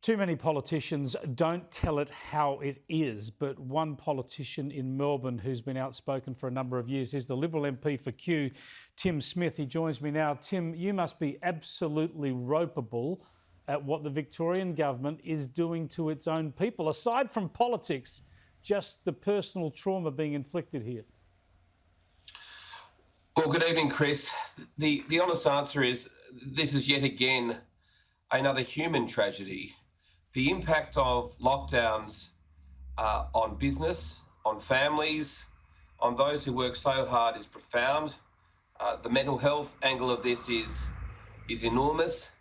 Too many politicians don't tell it how it is, but one politician in Melbourne who's been outspoken for a number of years is the Liberal MP for Kew, Tim Smith. He joins me now. Tim, you must be absolutely ropeable at what the Victorian government is doing to its own people, aside from politics, just the personal trauma being inflicted here. Well, good evening, Chris. The honest answer is this is yet again another human tragedy. The impact of lockdowns on business, on families, on those who work so hard is profound. The mental health angle of this is enormous.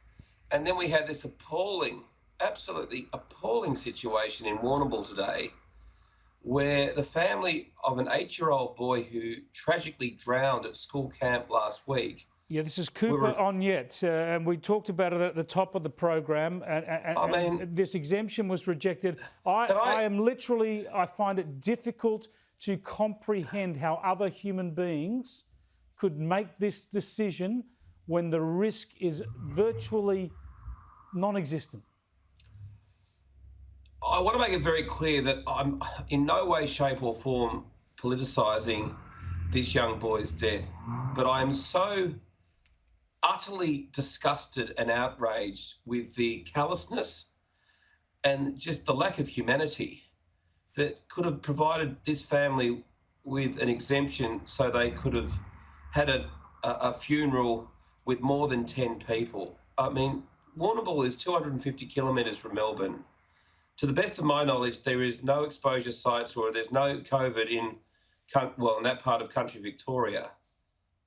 And then we had this appalling, absolutely appalling situation in Warrnambool today, where the family of an 8-year-old boy who tragically drowned at school camp last week. Yeah, this is Cooper Onyett, and we talked about it at the top of the program, and this exemption was rejected. I find it difficult to comprehend how other human beings could make this decision when the risk is virtually non-existent. I want to make it very clear that I'm in no way, shape or form politicising this young boy's death, but I am so utterly disgusted and outraged with the callousness and just the lack of humanity that could have provided this family with an exemption so they could have had a funeral with more than 10 people. I mean, Warrnambool is 250 kilometres from Melbourne. To the best of my knowledge, there is no exposure sites or there's no COVID in that part of country Victoria.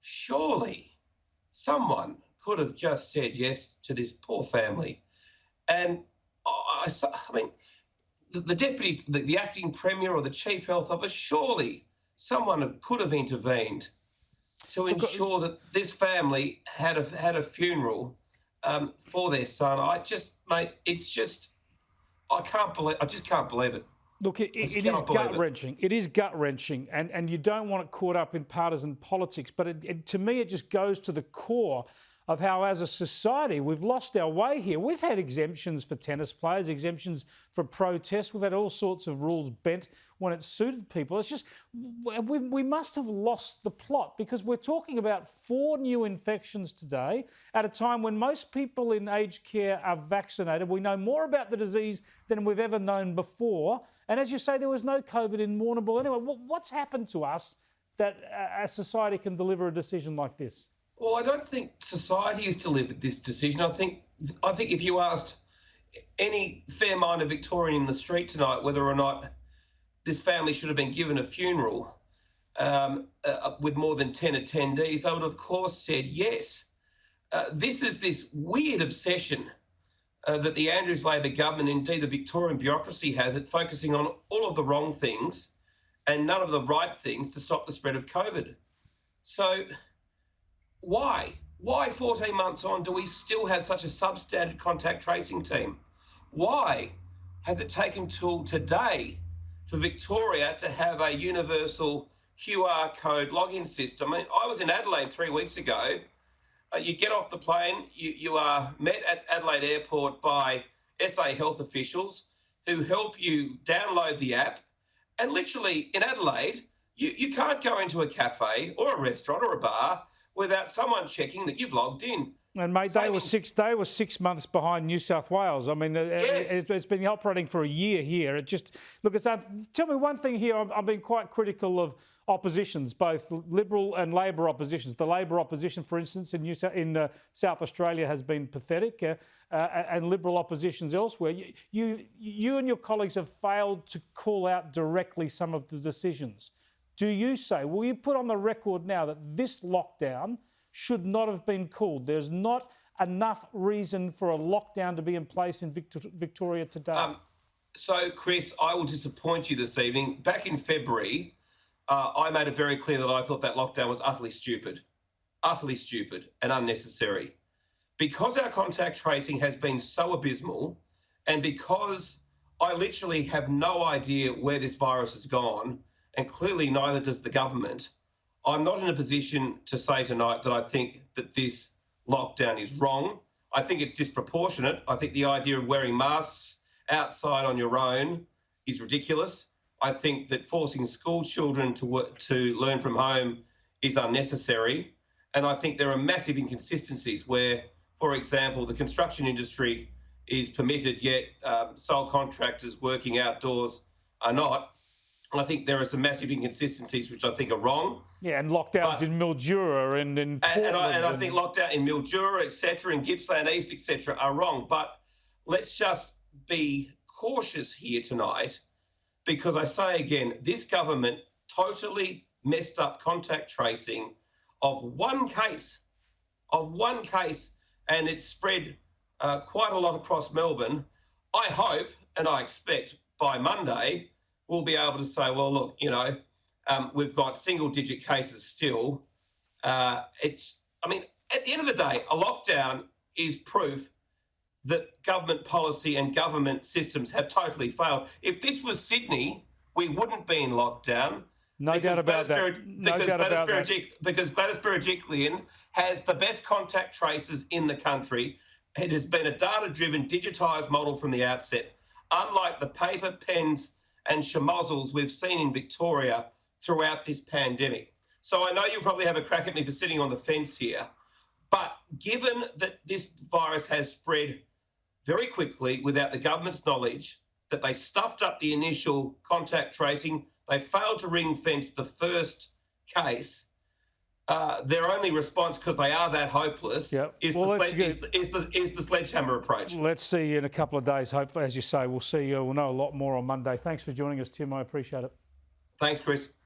Surely someone could have just said yes to this poor family. And I mean, the deputy, the acting premier or the chief health officer, surely someone could have intervened to ensure that this family had a funeral for their son. I just can't believe it. Look, it is gut-wrenching. It is gut-wrenching, and you don't want it caught up in partisan politics. But to me, it just goes to the core of how, as a society, we've lost our way here. We've had exemptions for tennis players, exemptions for protests. We've had all sorts of rules bent when it suited people. It's just we must have lost the plot, because we're talking about 4 new infections today at a time when most people in aged care are vaccinated. We know more about the disease than we've ever known before. And as you say, there was no COVID in Warrnambool. Anyway, what's happened to us that a society can deliver a decision like this? Well, I don't think society has delivered this decision. I think if you asked any fair-minded Victorian in the street tonight whether or not this family should have been given a funeral with more than 10 attendees, they would have, of course, said yes. This is this weird obsession that the Andrews Labor government, indeed the Victorian bureaucracy, has at focusing on all of the wrong things and none of the right things to stop the spread of COVID. So why 14 months on do we still have such a substandard contact tracing team? Why has it taken till today for Victoria to have a universal QR code login system? I mean, I was in Adelaide 3 weeks ago. You get off the plane, you are met at Adelaide Airport by SA health officials who help you download the app. And literally in Adelaide, you can't go into a cafe or a restaurant or a bar without someone checking that you've logged in. And mate, they were 6 months behind New South Wales. I mean, yes. It's been operating for a year here. Tell me one thing here. I've been quite critical of oppositions, both Liberal and Labor oppositions. The Labor opposition, for instance, in South Australia has been pathetic, and Liberal oppositions elsewhere. You and your colleagues have failed to call out directly some of the decisions. Will you put on the record now that this lockdown should not have been called? There's not enough reason for a lockdown to be in place in Victoria today. So, Chris, I will disappoint you this evening. Back in February, I made it very clear that I thought that lockdown was utterly stupid and unnecessary. Because our contact tracing has been so abysmal, and because I literally have no idea where this virus has gone, and clearly neither does the government, I'm not in a position to say tonight that I think that this lockdown is wrong I think it's disproportionate. I think the idea of wearing masks outside on your own is ridiculous. I think that forcing school children to learn from home is unnecessary. And I think there are massive inconsistencies where, for example, the construction industry is permitted, yet sole contractors working outdoors are not. I think there are some massive inconsistencies which I think are wrong. Yeah, and lockdowns in Mildura and in Portland. And I think lockdown in Mildura, etc., in Gippsland East, etc., are wrong. But let's just be cautious here tonight, because I say again, this government totally messed up contact tracing of one case, and it spread quite a lot across Melbourne. I hope and I expect by Monday we'll be able to say, well, look, we've got single-digit cases still. I mean, at the end of the day, a lockdown is proof that government policy and government systems have totally failed. If this was Sydney, we wouldn't be in lockdown. No doubt about that. Because Gladys Berejiklian has the best contact tracers in the country. It has been a data-driven, digitised model from the outset, unlike the paper, pens and schmozzles we've seen in Victoria throughout this pandemic. So I know you'll probably have a crack at me for sitting on the fence here, but given that this virus has spread very quickly without the government's knowledge, that they stuffed up the initial contact tracing, they failed to ring fence the first case, their only response, because they are that hopeless, is the sledgehammer approach. Let's see you in a couple of days. Hopefully, as you say, we'll know a lot more on Monday. Thanks for joining us, Tim. I appreciate it. Thanks, Chris.